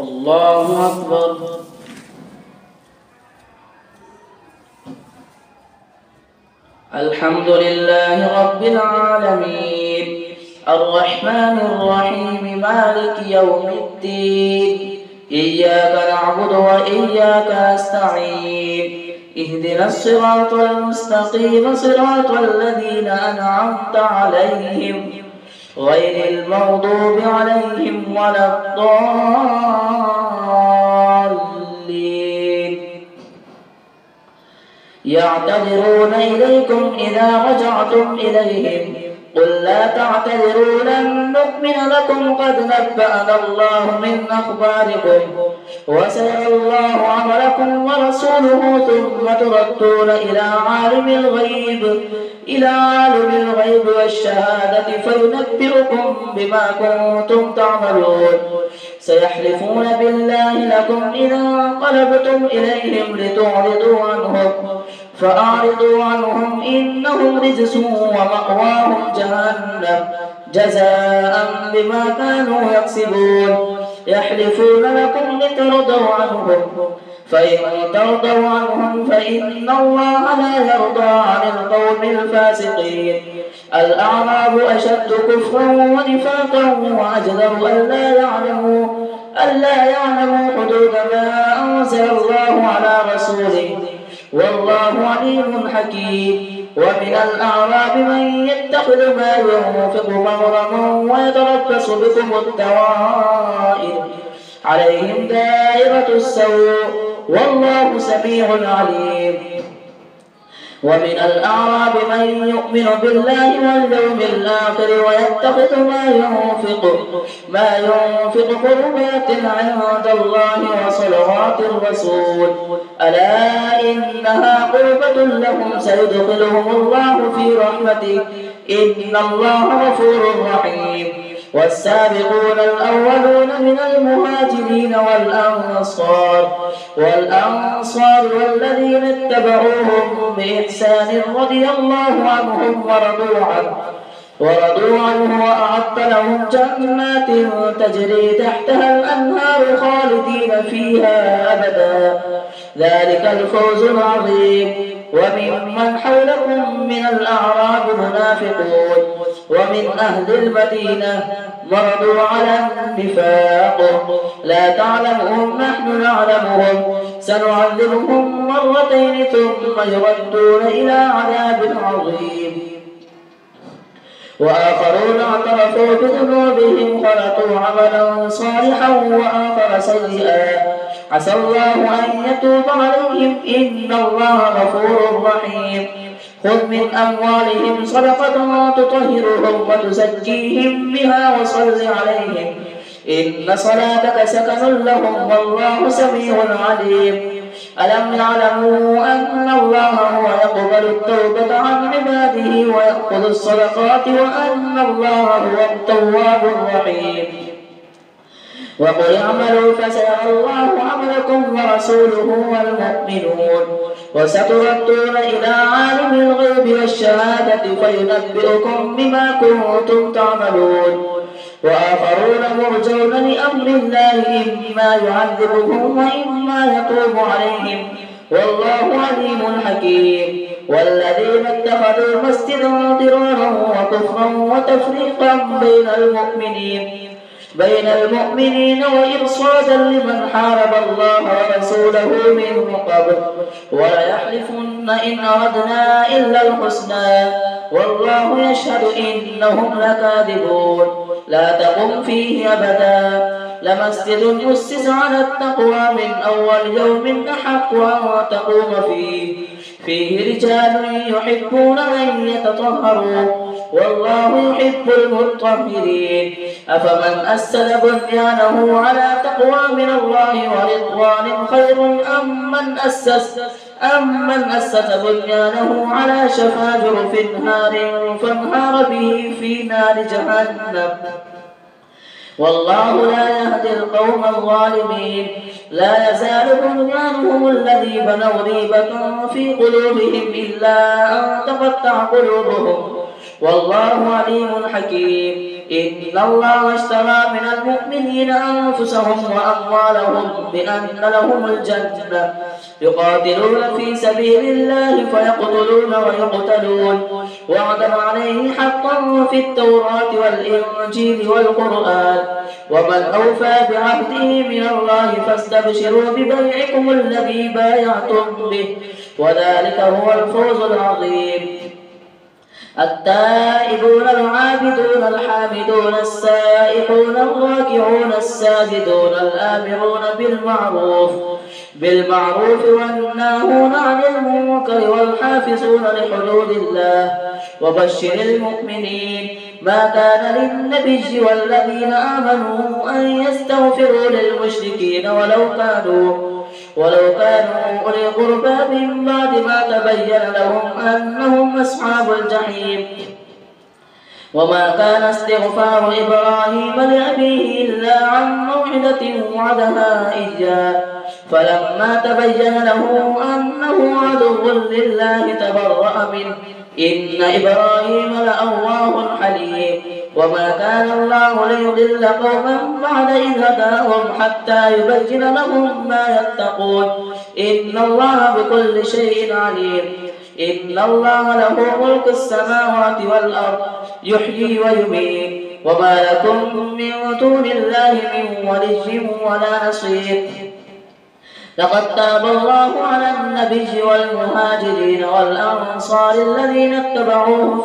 الله أكبر. الحمد لله رب العالمين الرحمن الرحيم مالك يوم الدين إياك نعبد وإياك نستعين اهدنا الصراط المستقيم صراط الذين أنعمت عليهم غير المغضوب عليهم ولا الضالين. يعتذرون إليكم إذا رجعتم إليهم قل لا تعتذروا لن نؤمن لكم قد نبأنا الله من أخباركم وسيرى الله عملكم ورسوله ثم تردون إلى عالم الغيب والشهادة فينبئكم بما كنتم تعملون. سيحلفون بالله لكم إذا انقلبتم إليهم لتعرضوا عنهم فأعرضوا عنهم إنهم رجس ومأواهم جهنم جزاء بما كانوا يكسبون. يحلفون لكم لترضوا عنهم فإن ترضوا عنهم فإن الله لا يرضى عن القوم الفاسقين. الأعراب أشد كفرا ونفاقا وأجدر ألا يعلموا حدود ما أنزل الله على رسوله والله عليم حكيم. ومن الأعراب من يتخذ ما ينفق مغرما ويتربص بكم الدوائر عليهم دائرة السوء والله سميع عليم. ومن الأعراب من يؤمن بالله واليوم الآخر ويتخذ ما ينفق قربات عند الله وصلوات الرسول ألا إنها قربة لهم سيدخلهم الله في رحمته إن الله غفور رحيم. والسابقون الأولون من المهاجرين والأنصار والذين اتبعوهم بإحسان رضي الله عنهم ورضوا عنه وأعد لهم جنات تجري تحتها الأنهار خالدين فيها أبدا ذلك الفوز العظيم. وممن حولكم من الأعراب منافقون ومن أهل المدينة مرضوا على النفاق لا تعلمهم نحن نعلمهم سنعذبهم مرتين ثم يردون إلى عذاب عظيم. وآخرون اعترفوا بذنوبهم خلقوا عملا صالحا وآخر سيئا عسى الله أن يتوب عليهم إن الله غفور رحيم. خذ من أموالهم صدقة تطهرهم وتزكيهم بها وصل عليهم إن صلاتك سكن لهم والله سميع عليم. ألم يعلموا أن الله هو يقبل التوبة عن عباده ويأخذ الصدقات وأن الله هو التواب الرحيم. وقل اعملوا فسيرى الله عملكم ورسوله والمؤمنون وستردون إلى عالم الغيب والشهادة فينبئكم بما كنتم تعملون. وآخرون مرجون لأمر الله إما يعذبهم وإما يتوب عليهم والله عليم حكيم. والذين اتخذوا مسجدا ضرارا وكفرا وتفريقا بين المؤمنين وإرصادا لمن حارب الله ورسوله من قبل وليحلفن إن أردنا إلا الحسنى والله يشهد إنهم لكاذبون. لا تقم فيه أبدا لمسجد أسس على التقوى من أول يوم أحق أن تقوم فيه رجال يحبون أن يتطهروا والله يحب المطهرين. أفمن أسس بنيانه على تقوى من الله ورضوان خير أم من أسس بنيانه على شفا جرف فانهار به في نار جهنم والله لا يهدي القوم الظالمين. لا يزال بنيانهم الذي بنوا ريبة في قلوبهم إلا أن تقطع قلوبهم والله عليم حكيم. إن الله اشترى من المؤمنين أنفسهم وأموالهم بأن لهم الجنة يقاتلون في سبيل الله فيقتلون ويقتلون وعدا عليه حقا في التوراة والإنجيل والقرآن ومن أوفى بعهده من الله فاستبشروا ببيعكم الذي بايعتم به وذلك هو الفوز العظيم. التائبون العابدون الحامدون السائحون الراكعون الساجدون الآمرون بالمعروف والناهون عن المنكر والحافظون لحدود الله وبشر المؤمنين. ما كان للنبي والذين آمنوا أن يستغفروا للمشركين ولو كانوا أولي قربى من بعد ما تبين لهم أنهم أصحاب الجحيم. وما كان استغفار إبراهيم لأبيه إلا عن موعدة وعدها إياه فلما تبين له أنه عدو لله تبرأ منه إن إبراهيم لأواه حليم. وما كان الله ليضل قوما بعد إذ هداهم حتى يبين لهم ما يتقون إن الله بكل شيء عليم. إن الله له ملك السماوات والأرض يحيي ويميت وما لكم من دون الله من ولي ولا نصير. لقد تاب الله على النبي والمهاجرين والأنصار الذين اتبعوه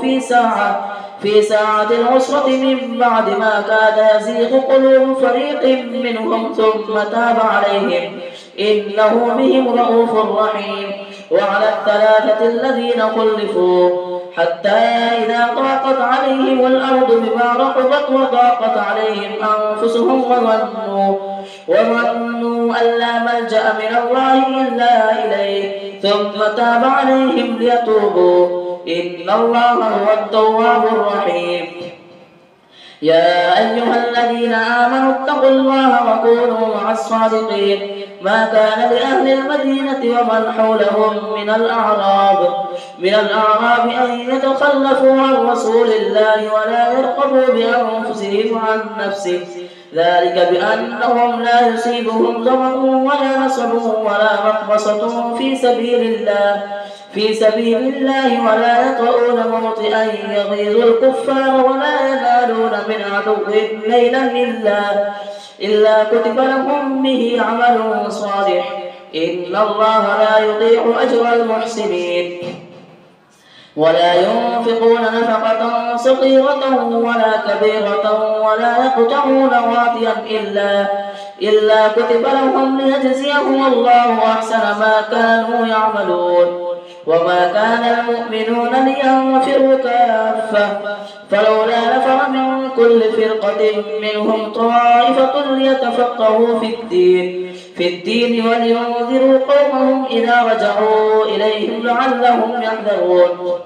في ساعة العسرة من بعد ما كاد يزيغ قلوب فريق منهم ثم تاب عليهم إنه بهم رءوف رحيم. وعلى الثلاثة الذين خلفوا حتى إذا ضاقت عليهم الأرض بما رحبت وضاقت عليهم أنفسهم وظنوا أن لا ملجأ من الله إلا إليه ثم تاب عليهم ليتوبوا إن الله هو التواب الرحيم. يا أيها الذين آمنوا اتقوا الله وكونوا مع الصادقين. ما كان لأهل المدينة ومن حولهم من الأعراب أن يتخلفوا عن رسول الله ولا يرقبوا بأنفسهم عن نفسه ذلك بأنهم لا يصيبهم ظمأ ولا نصب ولا مخمصة في سبيل الله ولا يطؤون موطئا يغيظ الكفار ولا ينالون من عدو ليلا إلا كتب لهم به عمل صالح إن الله لا يضيع أجر المحسنين. ولا ينفقون نفقة صغيرة ولا كبيرة ولا يقطعون واديا إلا كتب لهم ليجزيهم الله أحسن ما كانوا يعملون. وما كان المؤمنون لينفروا كافة فلولا نفر من كل فرقة منهم طائفة ليتفقهوا في الدين ولينذروا قومهم إذا رجعوا إليهم لعلهم يحذرون.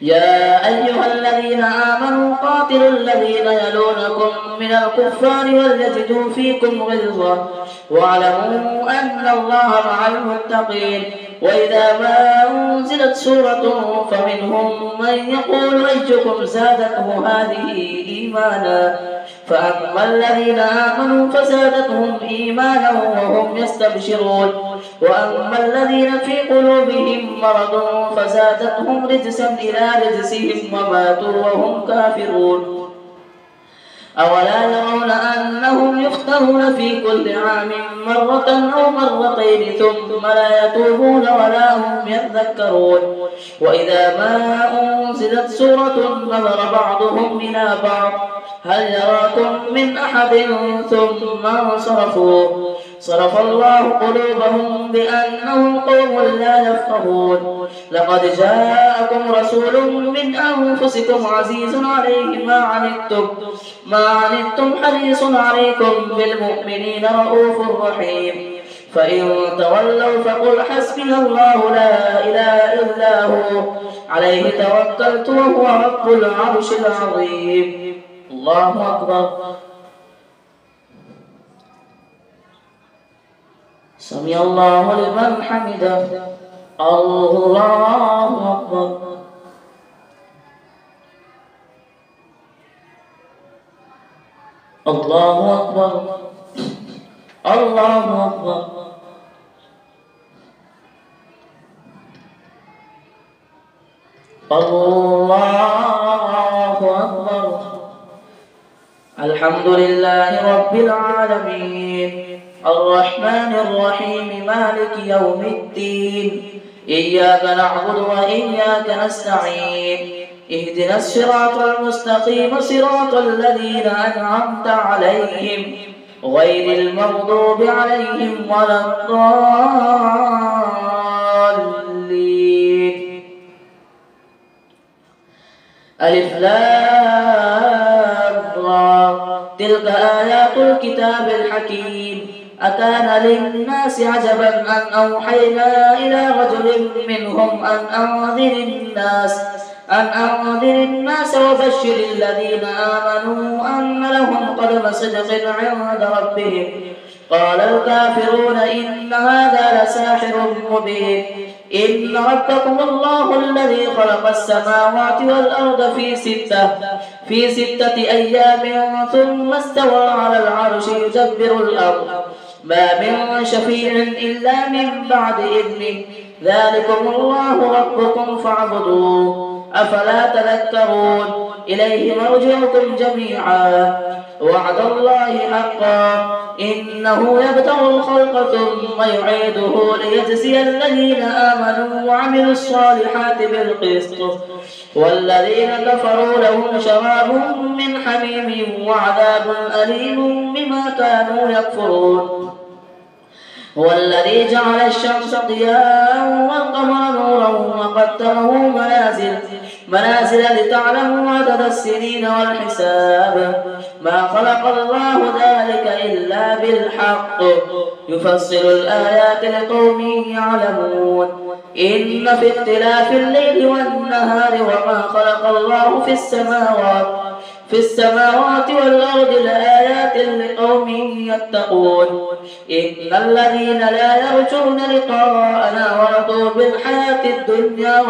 يا أيها الذين آمنوا قاتلوا الذين يلونكم من الكفار وليجدوا فيكم غلظة واعلموا أن الله مع المتقين. وإذا ما أنزلت سورة فمنهم من يقول أيكم زادته هذه إيمانا فأما الذين آمنوا فزادتهم إيمانا وهم يستبشرون وأما الذين في قلوبهم مرض فزادتهم رجسا إلى رجسهم وماتوا وهم كافرون. أولا يرون أنهم يفتنون في كل عام مرة أو مرتين ثم لا يتوبون ولا هم يذكرون. وإذا ما أنزلت سورة نظر بعضهم إلى بعض هل يراكم من أحد ثم انصرفوا صرف الله قلوبهم بأنهم قوم لا يفقهون. لقد جاءكم رسول من أنفسكم عزيز عليه ما عنتم حريص عليكم بالمؤمنين رؤوف رحيم. فإن تولوا فقل حسبنا الله لا إله إلا هو عليه توكلت وهو رب العرش العظيم. الله أكبر. سمع الله لمن حمده. الله أكبر. الله أكبر الله أكبر الله أكبر. الحمد لله رب العالمين الرحمن الرحيم مالك يوم الدين إياك نعبد وإياك نستعين اهدنا الصراط المستقيم صراط الذين أنعمت عليهم غير المغضوب عليهم ولا الضالين. ألف لام را تلك آيات الكتاب الحكيم أكان للناس عجبا أن أوحينا إلى رجل منهم أن أنذر الناس وبشر الذين آمنوا أن لهم قدم صدق عند ربهم. قال الكافرون إن هذا لساحر مبين. إن ربكم الله الذي خلق السماوات والأرض في ستة أيام ثم استوى على العرش يدبر الأمر ما من شفيع إلا من بعد إذنه ذلكم الله ربكم فاعبدوه أفلا تذكرون. إليه مرجعكم جميعا وعد الله حقا إنه يبدأ الخلق ثم يعيده ليجزي الذين آمنوا وعملوا الصالحات بالقسط والذين كفروا لهم شراب من حميم وعذاب أليم بما كانوا يكفرون. هو الذي جعل الشمس ضياء والقمر نورا وقدره منازل لتعلموا عدد السنين والحساب ما خلق الله ذلك إلا بالحق يفصل الآيات لقوم يعلمون. إن في اختلاف الليل والنهار وما خلق الله في السماوات والأرض لآيات لقوم يتقون. إن الذين لا يرجون لقاءنا ورضوا بالحياة الدنيا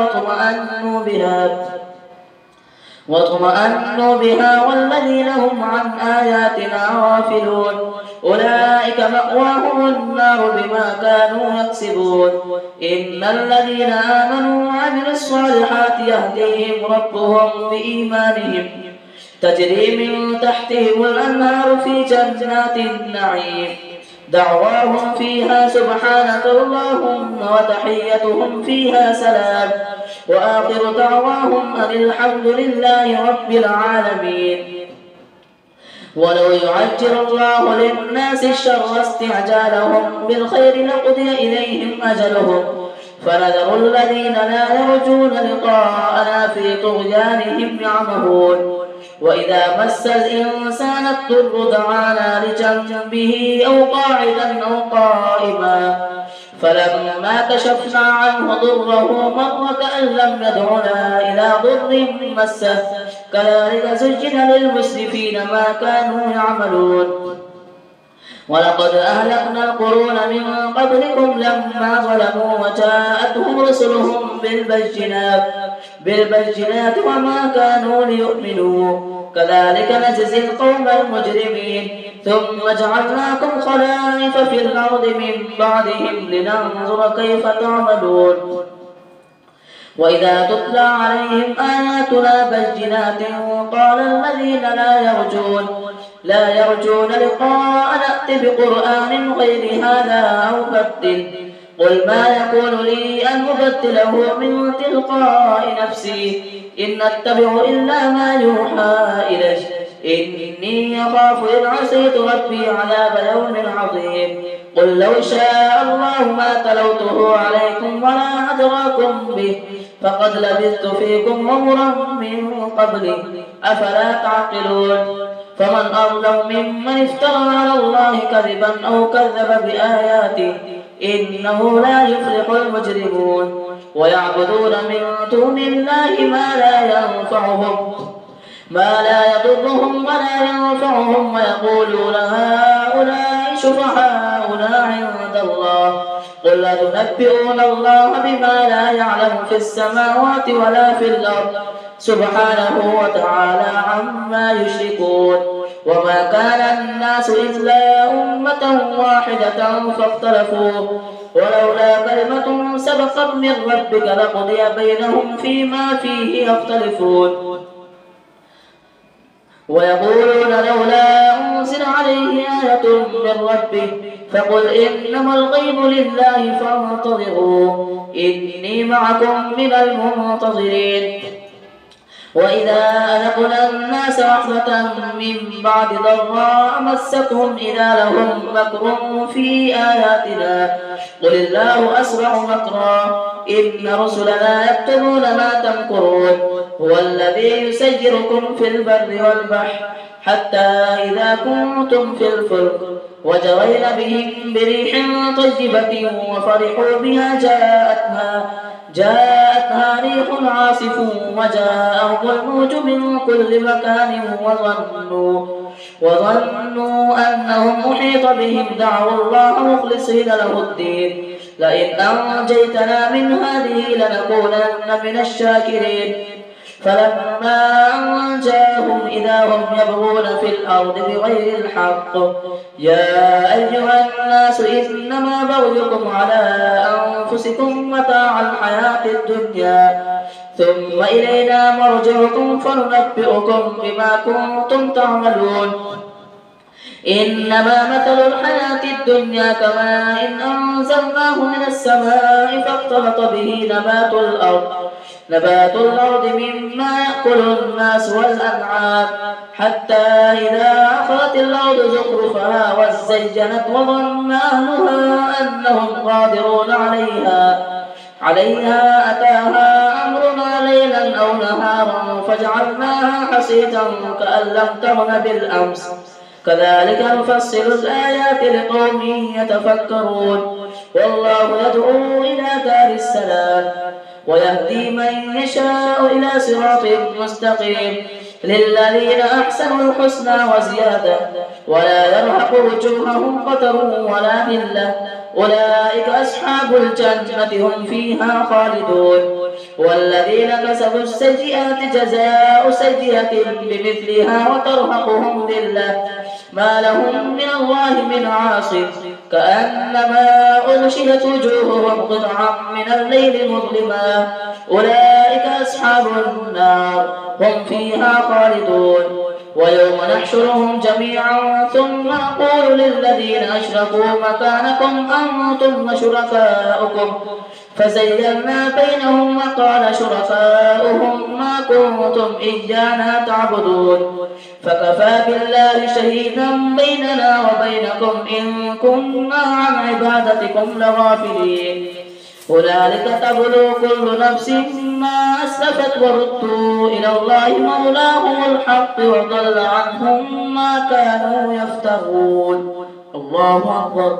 واطمأنوا بها والذين هم عن آياتنا غافلون أولئك مأواهم النار بما كانوا يكسبون. إن الذين آمنوا وعملوا الصالحات يهديهم ربهم بإيمانهم تجري من تحتهم الأنهار في جنات النعيم دعواهم فيها سبحانك اللهم وتحيتهم فيها سلام وآخر دعواهم أن الحمد لله رب العالمين. ولو يعجل الله للناس الشر استعجالهم بالخير لقضي إليهم أجلهم فنذر الذين لا يرجون لقاءنا في طغيانهم يعمهون. وإذا مس الإنسان الضر دعانا لجنبه أو قاعدا أو قائما فلما كشفنا عنه ضره مر كأن لم يدعنا إلى ضر مسه كذلك زين للمسرفين ما كانوا يعملون. ولقد أهلكنا القرون من قبلكم لما ظلموا وجاءتهم رسلهم بالبينات وما كانوا ليؤمنوا كذلك نجزي القوم المجرمين. ثم جعلناكم خلائف في الأرض من بعدهم لننظر كيف تعملون. وإذا تتلى عليهم آياتنا بينات قال الذين لا يرجون لقاء نأت بقرآن غير هذا أو بدل قل ما يكون لي أن أبدله من تلقاء نفسي إن أتبع إلا ما يوحى إلي إني أخاف إن عصيت ربي عذاب يوم عظيم. قل لو شاء الله ما تلوته عليكم ولا أدراكم به فقد لبثت فيكم عمرا من قبلي أفلا تعقلون. فمن أظلم ممن افترى على الله كذبا أو كذب بآياته إنه لا يفلح المجرمون. ويعبدون من دون الله ما لا يضرهم ولا ينفعهم ويقولون هؤلاء شفعاؤنا عند الله قل أتنبئون الله بما لا يعلم في السماوات ولا في الأرض سبحانه وتعالى عما يشركون. وما كان الناس إلا أمة واحدة فاختلفوا ولولا كلمة سبقت من ربك لقضي بينهم فيما فيه يختلفون ويقولون لولا أنزل عليه آية من ربه فقل إنما الغيب لله فانتظروا إني معكم من المنتظرين وإذا أذقنا الناس رحمة من بعد ضراء مستهم إذا لهم مكر في آياتنا قل الله أسرع مكرا إن رسلنا يكتبون ما تمكرون هو الذي يسيركم في البر والبحر حتى إذا كنتم في الفلك وجرين بهم بريح طيبة وفرحوا بها جاءتها ريح عاصف وجاءهم الموج من كل مكان وظنوا أنهم محيط بهم دعوا الله مخلصين له الدين لئن أنجيتنا من هذه لنكونن من الشاكرين فلما أنجاهم إذا هم يبغون في الأرض بغير الحق يا أيها الناس إنما بغيكم على أنفسكم متاع الحياة الدنيا ثم إلينا مرجعكم فننبئكم بما كنتم تعملون إنما مثل الحياة الدنيا كماء إن أنزلناه من السماء فاختلط به نبات الأرض مما يأكل الناس والأنعام حتى إذا أخذت الأرض زخرفها وزينت وظن أهلها أنهم قادرون عليها أتاها أمرنا ليلا أو نهارا فجعلناها حصيدا كأن لم تغن بالأمس كذلك نفصل الآيات لقوم يتفكرون والله يدعو إلى دار السلام ويهدي من يشاء إلى صراط مستقيم للذين أحسنوا الحسنى وزيادة ولا يرهق وجوههم قتر ولا ذلة أولئك أصحاب الجنة هم فيها خالدون والذين كسبوا السيئات جزاء سيئة بمثلها وترهقهم ذلة ما لهم من الله من عاصم كأنما أغشيت وجوههم قطعا من الليل مظلما أولئك أصحاب النار هم فيها خالدون ويوم نحشرهم جميعا ثم نقول للذين أشركوا مكانكم أنتم وشركاؤكم فزيّلنا بينهم وقال شركاؤهم ما كنتم إيانا تعبدون فكفى بالله شهيدا بيننا وبينكم إن كنا عن عبادتكم لغافلين هنالك تبلو كل نفس ما أسلفت وردوا إلى الله مولاهم الحق وضل عنهم ما كانوا يفترون الله أكبر.